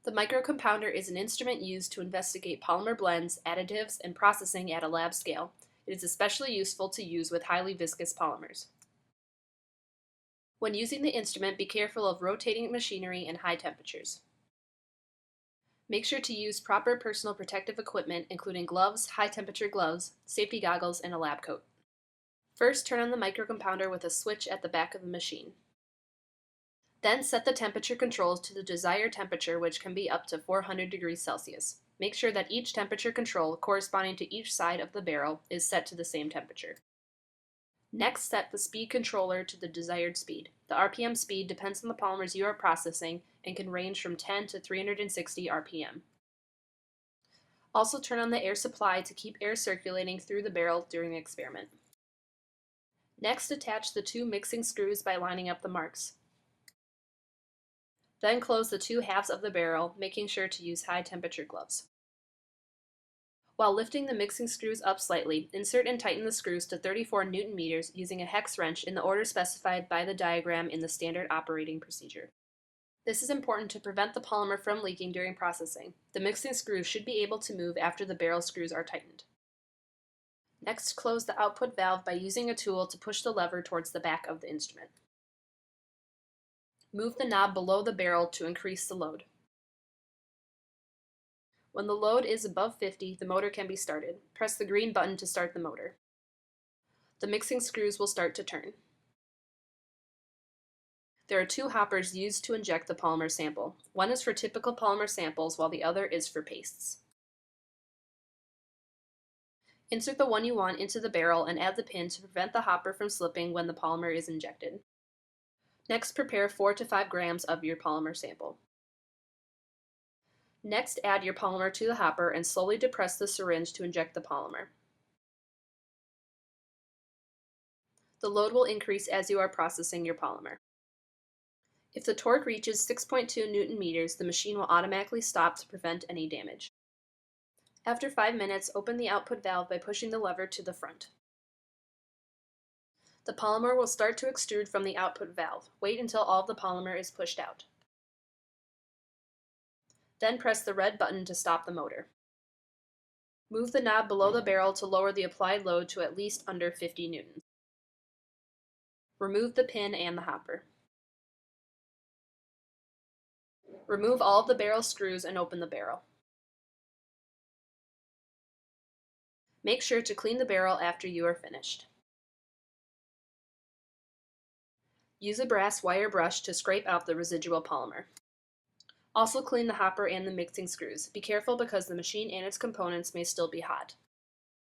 The microcompounder is an instrument used to investigate polymer blends, additives, and processing at a lab scale. It is especially useful to use with highly viscous polymers. When using the instrument, be careful of rotating machinery and high temperatures. Make sure to use proper personal protective equipment, including gloves, high-temperature gloves, safety goggles, and a lab coat. First, turn on the microcompounder with a switch at the back of the machine. Then set the temperature controls to the desired temperature, which can be up to 400 degrees Celsius. Make sure that each temperature control corresponding to each side of the barrel is set to the same temperature. Next, set the speed controller to the desired speed. The RPM speed depends on the polymers you are processing and can range from 10 to 360 RPM. Also turn on the air supply to keep air circulating through the barrel during the experiment. Next, attach the two mixing screws by lining up the marks. Then close the two halves of the barrel, making sure to use high-temperature gloves. While lifting the mixing screws up slightly, insert and tighten the screws to 34 Newton meters using a hex wrench in the order specified by the diagram in the standard operating procedure. This is important to prevent the polymer from leaking during processing. The mixing screws should be able to move after the barrel screws are tightened. Next, close the output valve by using a tool to push the lever towards the back of the instrument. Move the knob below the barrel to increase the load. When the load is above 50, the motor can be started. Press the green button to start the motor. The mixing screws will start to turn. There are two hoppers used to inject the polymer sample. One is for typical polymer samples, while the other is for pastes. Insert the one you want into the barrel and add the pin to prevent the hopper from slipping when the polymer is injected. Next, prepare 4 to 5 grams of your polymer sample. Next, add your polymer to the hopper and slowly depress the syringe to inject the polymer. The load will increase as you are processing your polymer. If the torque reaches 6.2 Newton meters, the machine will automatically stop to prevent any damage. After 5 minutes, open the output valve by pushing the lever to the front. The polymer will start to extrude from the output valve. Wait until all of the polymer is pushed out. Then press the red button to stop the motor. Move the knob below the barrel to lower the applied load to at least under 50 newtons. Remove the pin and the hopper. Remove all of the barrel screws and open the barrel. Make sure to clean the barrel after you are finished. Use a brass wire brush to scrape out the residual polymer. Also clean the hopper and the mixing screws. Be careful because the machine and its components may still be hot.